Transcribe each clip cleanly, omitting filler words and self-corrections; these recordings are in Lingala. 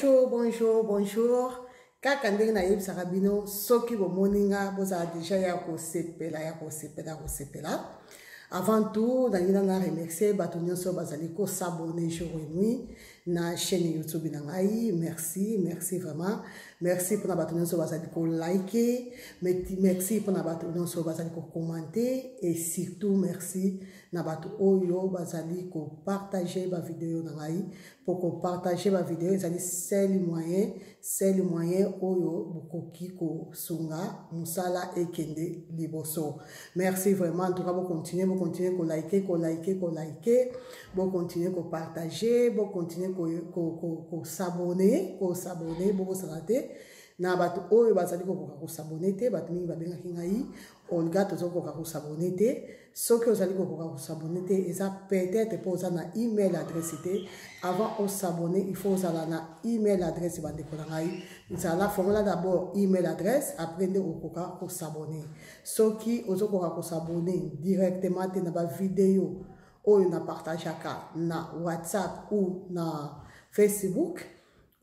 Bonjour, bonjour, bonjour. Kaka ndenge na yeb sarabino soki bo moninga boza déjà ya ko sepela. Avant tout, na remercier bato nyonso bazali ko s'abonner jour et nuit na chaîne YouTube na ngai. Merci vraiment. Merci pour na bato nyonso bazali ko liker, merci pour na bato nyonso bazali ko commenter et surtout merci na bato oyo bazali ko partager ba vidéo na ngai. Pour ko partager ba vidéo ezali seul moyen oyo bukoki ko sunga musala ekende liboso. Merci vraiment. En tout cas, vous continuez ko liker, vous continuez ko partager, vous continuez ko s'abonner, vous s'arrêter. Na bato oyo bazali ko s'abonner te, bato mingi babenga kingai, Olga tozo ko s'abonner te. Soki ozali ko s'abonner te, eza peut-être pour na email adresse te. Avant de s'abonner, il faut uzala na email adresse bande ko ngai. Uzala formula d'abord email adresse, après de ko s'abonner. Soki ozo ko s'abonner directement te na ba vidéo oyo na partageaka na WhatsApp ou na Facebook.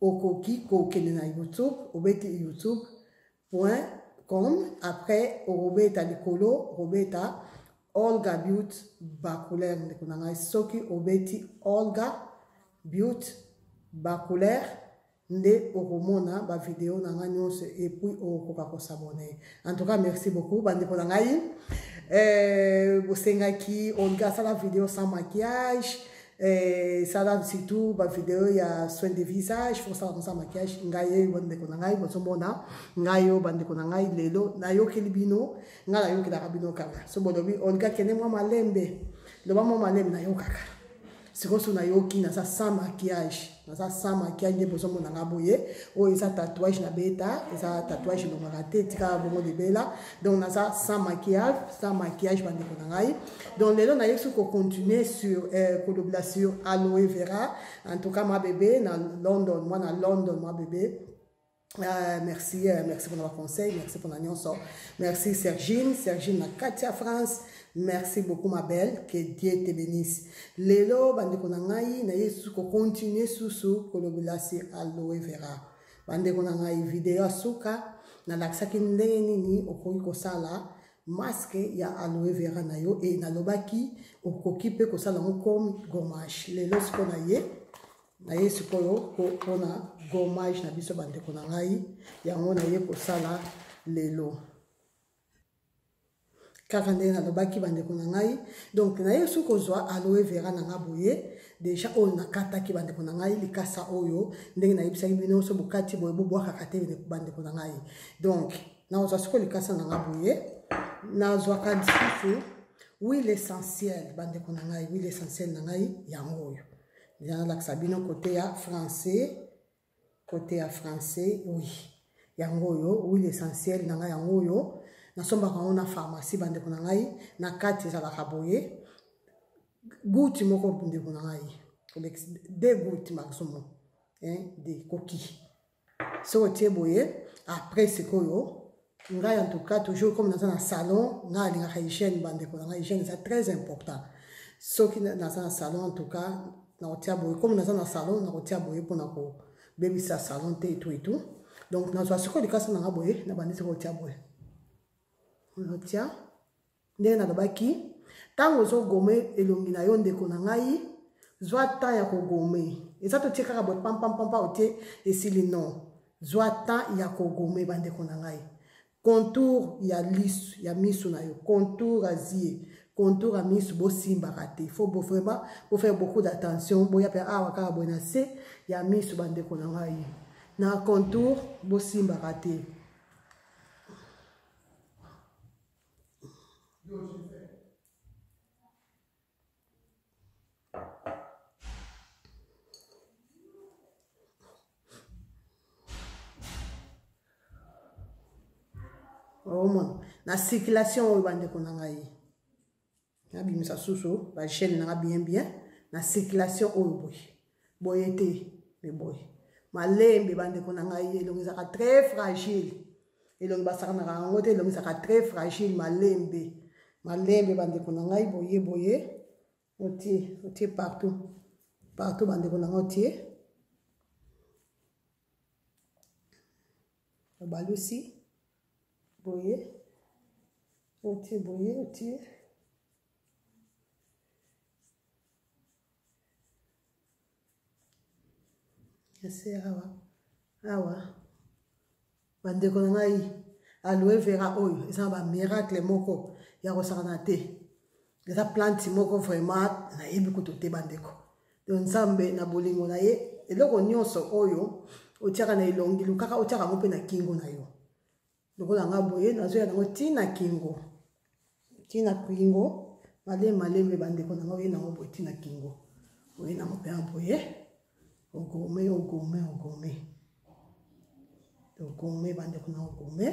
Okoki ko kende na YouTube, obeti youtube.com, après obeta likolo, obeta Olga Beauty Bakulaire ndekunanga soki obeti Olga Beauty Bakulaire nde okomona ba vidéo nanga nyonso et puis okoka ko s'abonner. En tout cas, merci beaucoup bande ko ngai. Bosengaki Olga sala vidéo sans maquillage. Ça là surtout ba vidéo ya soin de visage faut ça sans maquillage ngaye bande ko ngai bosomona ngayo bande ko ngai lelo na yo kelibino ngala yo kila kabino kaka so bodobi Olga kene mwa malembe lo ba mwa malembe na yo kaka sikoso na yo ki na sa sans maquillage nde bosomona ngaboye o eza tatouage na beta eza tatouage no marate tika bongo de bela donc na sa sans maquillage bande ko ngai donc lelo na yesu ko continuer sur collaboration aloe vera en tout cas ma bébé na London moi bébé. Merci pour notre conseil, merci pour l'annonce. Merci Sergine na Katia France. Merci beaucoup ma belle, que Dieu te bénisse. Lelo bande konangai na yesu ko continuer sous collaboration aloe vera. Bande konangai vidéo asuka na laksaki ndenge nini okoki kosala masque ya aloe vera na yo et na lobaki okoki pe kosala comme gommage. Lelo siko na ye sikoyo pona gommage na biso bande konangai yango na ye kosala lelo. Kaka ndenge na lobaki bande konangai donc na ye sukozwa aloe vera na ngaboye déjà oyo nakataki bande konangai likasa oyo ndenge na yebisaki bino so bokati boye bobwaka kate bande konangai donc na ozwa siko likasa na ngaboye na ozwa kadisusu huile essentielle bande konangai huile essentielle na ngai yango oyo déjà la sabino côté ya français oui yango oyo huile essentielle na ngai yango oyo na somba kaona pharmacie bande ko ngai na kati za la kaboye goutte moko bande ko ngai deux gouttes maximum de coquille so tie boye après c'est koyo ngai en tout cas toujours comme dans un salon ngai la hygiène bande ko ngai hygiène c'est très important so qui dans un salon en tout cas na otia boye comme dans un salon na otia boye pour na ko baby sa salon te et tout donc na so siko likasa na boye na bande ko otia boye otia ndenge na lobaki ntango ozogome elongi na yo ndeko na ngai zwa temps ya kogome eza totie kaka boye pampampa otie esili non zwa temps ya kogome bandeko na ngai contour ya lisu ya misu na yo contour azie contour à misu bosimbaka te faut vraiment faut faire beaucoup d'attention boya pe awa kaka boye na se ya misu bandeko na ngai na contour bosimbaka te. Oh mon, la circulation au bande konangai. Na bimisa susu, ba chaîne na bien, na circulation au boyete, mais boy. Malembe bande konangai, donc ça très fragile. Et donc ba sakana ngote, donc ça très fragile malembe bande konangai boye, otie partout bande konangai otie. balusi boye oti boye oti ese awa bandeko na ngai aloe vera oyo eza ba miracle moko ya kosakana te eza plante moko vraiment nayebi kutu te bandeko donc nzambe na bolingo na ye eloko nyonso oyo otiaka na elongi lukaka otiaka yango mpe na kingo na yo lokola nga boye nazoya nango tina kingo malembe bandeko nango oye nango boye tina kingo oye nango mpe boye ogome bandeko na ogome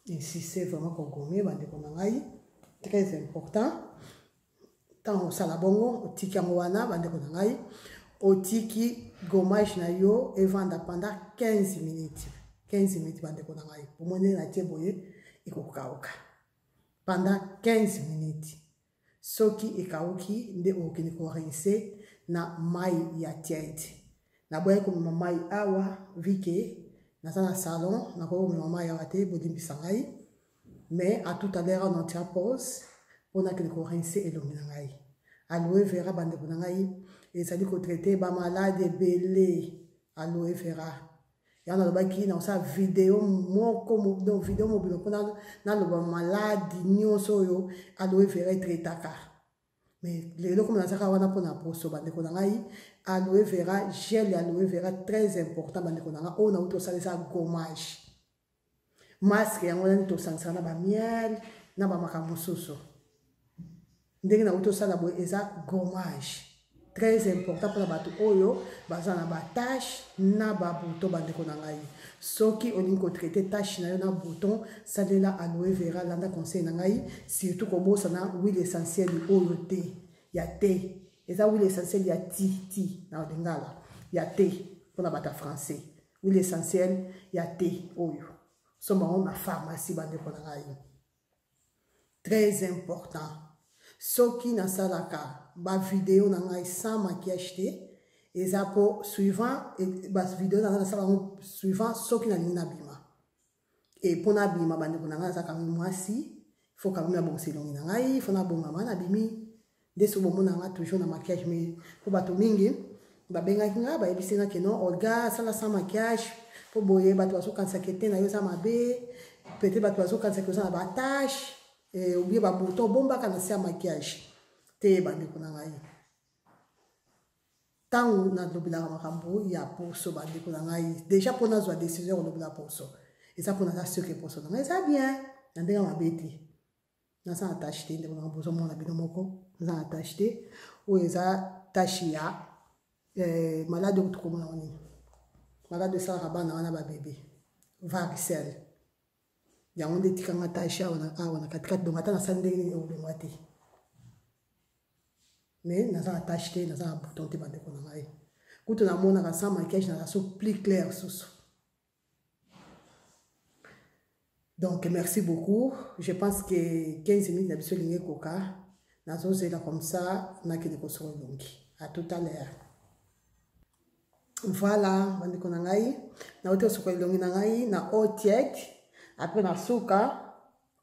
insiste vraiment kogome bandeko na ngai très important tant osala bongo otiki yango wana bandeko na ngai otiki gommage na yo evanda pendant 15 minutes bandeko na ngai omoni na tie boye ekokauka pendant 15 minutes soki ekauki nde okende korinse na mai ya tiède naboya komema mai awa vike naza na salon nakomema mai awa te bolimbisa ngai mais à tout à l'heure on tient pause on a quelque rince elongi na ngai aloe vera bandeko na ngai ezali kotraite ba malade ebele aloe vera yana lobaki na osa video moko donc video mobile mpona naloba maladi nyonso oyo aloe vera etretaka mais lelo comme nazaka wana mpona poso bandeko na ngai aloe vera gel ya aloe vera très important bandeko na ngai oyo nauti osalisa gommage masque yango nani tosangisaka na bamiel na bamakambo mosusu ndenge nauti osala boye eza gommage très important mpona bato oyo baza na batache na babuton bandeko na ngai soki olingi kotraite tache na yo na bouton salela aloe vera landa conseil na ngai surtout kobosana huile essentielle oyo te ya te eza huile essentielle ya ti na lingala ya te mpona bato ya français huile essentielle ya te oyo somango na pharmacie bandeko na ngai très important soki nasalaka ba vidéo na ngai sans maquillage te eza po suivant ba vidéo na ngai nasala suivant soki nalingi nabima e mpo nabima bandeko na ngai naza kami mwasi faut quand même abongisa elongi na ngai faut nabongama nabimi nde so bomona nga toujours na maquillage mais po bato mingi babengaki nga bayebisi nga keno olga asala sans maquillage po boye bato bazokanisaka ete na yo eza mabe peut-être bato bazokanisaka oza na batache obie babuto obombaka na se ya maquillage te bandeko na ngai ntango nalobelaka makambo ya poso bandeko na ngai déjà mpo nazwa décision kolobela poso eza mpo naza sûr ke poso na ngai eza bien na ndenge mabe te naza na tache te ndeko na ngai bozomona bino moko naza na tache te oyo eza tache ya malade oyo tokomona nini malade esalaka bana wana babebe varicelle yango nde etikanga tache awa na katikati dongo ata nasali ndenge nini ekolongwa te mais naza na tache te naza na bouton te bandeko na ngai kutu namonaka sans maquillage naza so plus clair susu donc merci beaucoup je pense que 15 minutes na biso elingi ekoka nazozela comme ça nakende kosoka elongi à tout à l'heure voilà bandeko na ngai nauti kosoka elongi na ngai na eau tiède après nasuka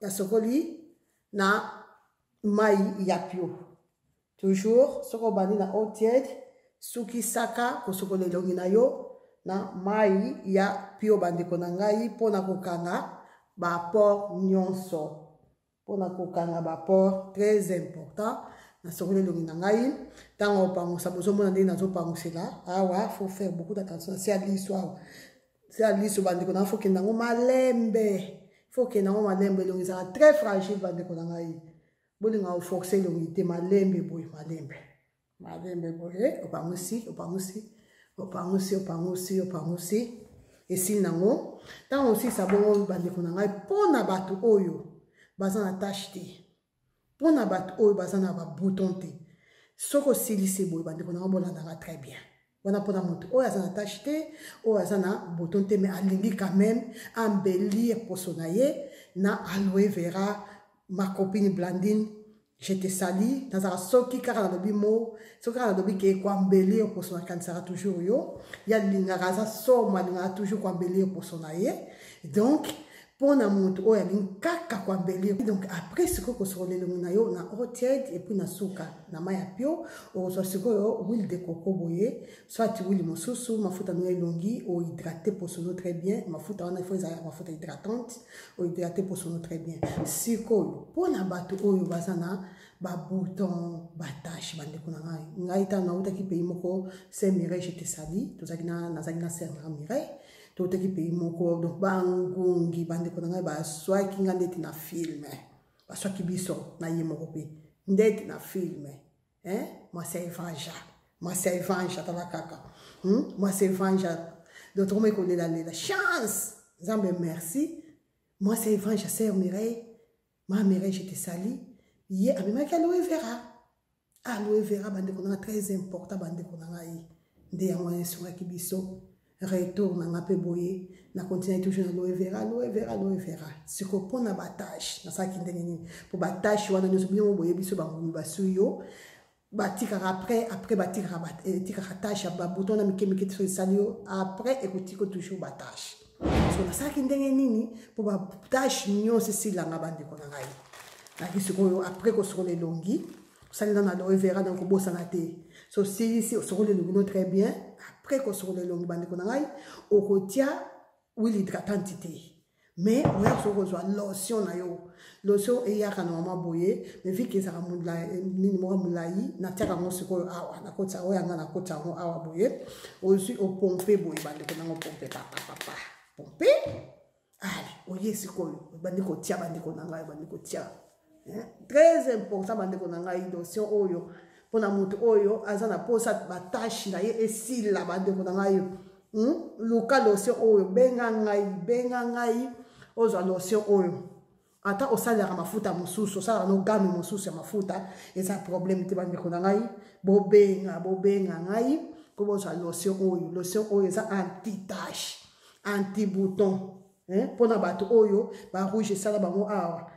nasokoli na mai ya pio toujours soki obandi na eau tiède suki saka kosokola elongi na yo na mai ya pio bandeko na ngai mpona kokanga baport nyonso mpona kokanga baport très important nasokoli elongi na ngai ntango opangusa bozomona ndenge nazopangusela awa faut faire beaucoup d'attention se ya liso awa se ya liso bandeko na ngai faut kende yango malembe faut kende yango malembe elongi ezaka très fragile bandeko na ngai bolinga oforce elongi te malembe boye malembe boye opangusi esili nango ntango osilisa bongo bandeko na ngai mpona bato oyo baza na tache te mpona bato oyo baza na babouton te soki osilisi boye bandeko na ngai bolandaka très bien wana mpona moto oyo aza na tache te oyo aza na bouton te mais alingi quand même embellir poso na ye na aloe vera ma copine Blandine je te sali, nazara soki kaka na dobi mo, soki kaka na dobi ke kwa mbeli pour son kansara toujours yo, ya lingaka za soma lingaka toujours kwa mbeli pour son aye. Donc pour na monto oya kaka kwa mbeli. Donc après ce que ko le na yo na eau tiède et puis na suka na maya pio, o so siko huile de coco boye, soit huile mosusu, mafuta no elongi ou hydraté pour son très bien, mafuta wana il faut mafuta hydratante ou hydraté pour son très bien. Siko pour na bato oyo bazana ba bouton ba tache bande ko na ngai ta na uta ki pays moko c'est Mireille je te sali to zakina na zakina c'est Mireille to uta ki pays moko donc bangungi bande ko na ngai ba swa ki ngandeti na film ba swa ki biso na ye moko pe ndeti na film moi c'est Evanja ta la kaka moi c'est Evanja d'autres me connaît la chance zambe merci moi c'est Evanja c'est Mireille ma Mireille je te sali. Hier, avec aloe vera. Aloe vera, bande qu'on a très important, bande qu'on a eu. Des moyens sur la kibiso. Retour, na ngape boye. Na continue toujours aloe vera, aloe vera, aloe vera. Ce qu'on prend na battage. Na sa kindeni. Pour battage, on a nous oublions au boye biso bangu basuyo. Batikara après batikara tikara tâche ba bouton na mike sur salio après ekotiko toujours battage. So na sa kindeni nini pour battage nyo c'est la ngabande qu'on a eu. Après qu'on se les longues, ça dans aloe vera donc beau sanaté. So si on les longues très bien. Après qu'on se les longues bande qu'on a au côté huile hydratante. Mais on a besoin lotion na yo. Lotion et ya kana mama boye, mais vu que ça ramon la ni mo mulai na tia ka se ko awa na ko tsa o ya na ko tsa mo awa boye. Aussi au pomper boye bande qu'on a pomper papa. Pomper. Allez, oye si ko bande ko tia bande qu'on a bande ko tia. Très important bande ko nanga lotion oyo pona mutu oyo azana posa batashi na ye esila bande ko nanga yo luka lotion oyo benga ngai ozo lotion oyo ata osala ka mafuta mususu osala no gamme mususu ya mafuta eza problème te bande ko nanga bobenga ngai ko bozo lotion oyo eza anti tache anti bouton pona bato oyo ba rouge sala bango awa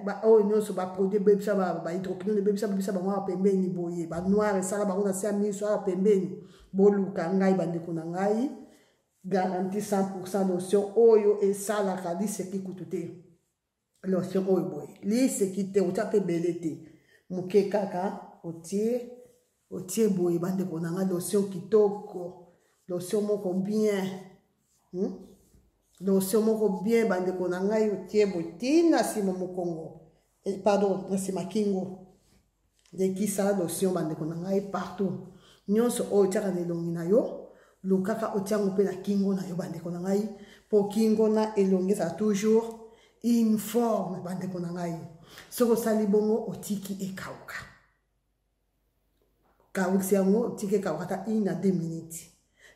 ba o nyonso ba produit bebisa ba hydroquinone bebisa ba mwa pembeni boye ba noir sala ba na sia miso a pembeni boluka ngai bande ko ngai garantie 100% lotion oyo e sala kali ce qui coûte lotion oyo boye li ce qui te ota pe belete muke kaka otie boye bande ko ngai lotion kitoko lotion moko bien lotion moko bien bande ko ngai otie botina sima mokongo pardon na sima kingo de ki sa lotion bande ko ngai partout nyonso o tiaka ne longi na yo lukaka otiango pe na kingo na yo bande ko ngai po kingo na elongi ça toujours une forme bande ko ngai soko sali bongo otiki e kauka kauka yango otiki kauka ta 1 à 2 minutes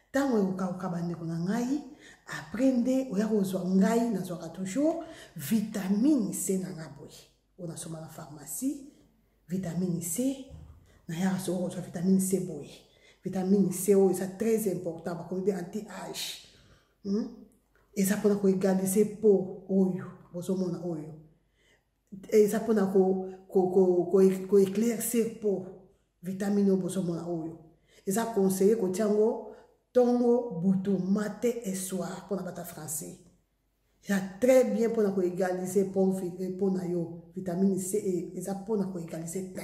tango e kauka bande ko ngai aprende oya kozwa ngai nazwaka toujours vitamine C na ngaboy ona soma na pharmacie vitamine C na ya so kozwa vitamine C boy vitamine C o c'est très important ba ko anti âge et ça pour égaliser peau oyo bozomona oyo et ça pour ko éclaircir peau vitamine bozomona oyo et ça conseiller ko tiango tongo butu matin et soir pour la bata français. C'est très bien pour nous égaliser pour yo vitamine C et ça pour nous égaliser teint.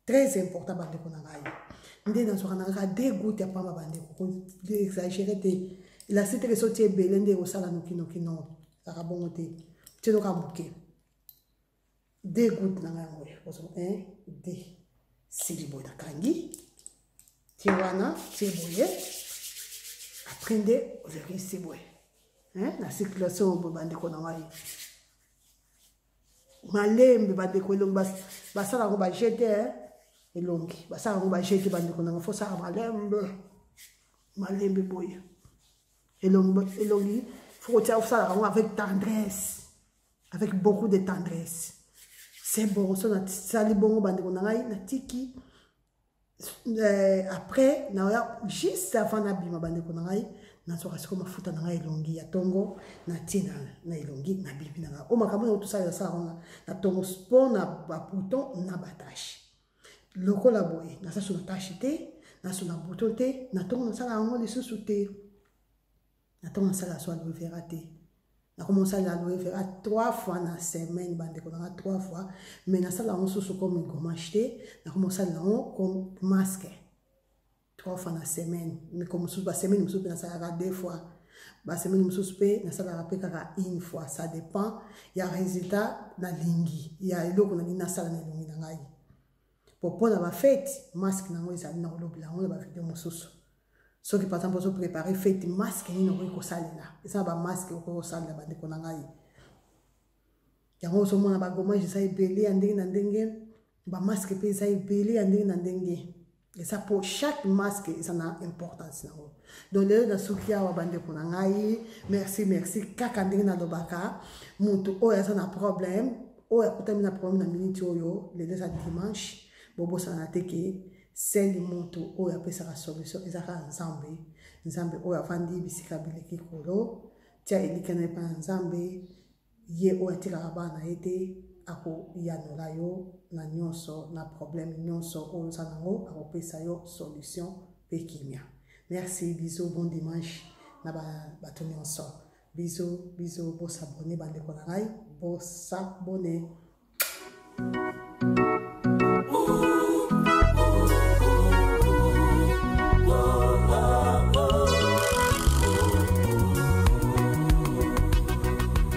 Très important bande ko nanga yo. Ndé dans so nanga dégoûte ya pamba bande ko exagérer te. La cité les sorties belende au sala no kino ça va bon te. Tu no ka bouquet. Dégoûte nanga yo. D. Silibo da kangi. Tiwana, c'est boye. Aprende, aujourd'hui c'est boye. La circulation au bande ko nanga. Malembe bande ko long basala ko ba jeter elongi. Basala ko ba jeter bande ko nanga. Faut ça malembe boye. Elongi, faut ça avec tendresse. Avec beaucoup de tendresse. C'est bon, ça na sali bongo bande ko nanga na tiki. Après, juste avant d'abîmer bande ko ngai nazoka siko mafuta na ngai elongi ya tongo na tina na elongi na bibi na ngai o makambo na tout ça ça na tongo sport na ba bouton na batache lokola boye na sasu na tache te na su na bouton te na tongo na sala ngo lisusu te na tongo na sala so aloe vera te na commencé à l'aloe vera 3 fois na semaine bande ko na 3 fois mais na sala ngo susu comme gommage te na commencé à ngo comme masque 3 fois na semaine mais comme sous la semaine nous soupe na sala 2 fois ba semaine nous soupe na sala kaka une fois ça dépend il y a résultat na lingi il y a eloko na sala na lingi na ngai pour na ba fête masque na ngo ezali na kolobela ngo ba vidéo mosusu ceux qui par exemple se préparer fête masque ni no ko salela ça ba masque ko salela ba ndeko na ngai yango so mona ba gommage ça ebele ndenge na ndenge ba masque pe ça ebele ndenge na ndenge et ça pour chaque masque ça a importance nango donc le na sukia wa bande ko na ngai merci kaka ndenge na dobaka mutu oya ça na problème oya kutamina problème na minute oyo le deux dimanche bobo sana teke seli mutu oya pesa la solution ezaka nzambe oya fandi bisika bileki kolo tia elikana pa nzambe ye oya tika bana ete ako yanola yo na nyonso na problème nyonso oyo sanango ako pesa yo solution pe kimia. Merci, bisous, bon dimanche na ba to nyonso. Bisous, bo s'abonner bande ko na ngai, bo s'abonner.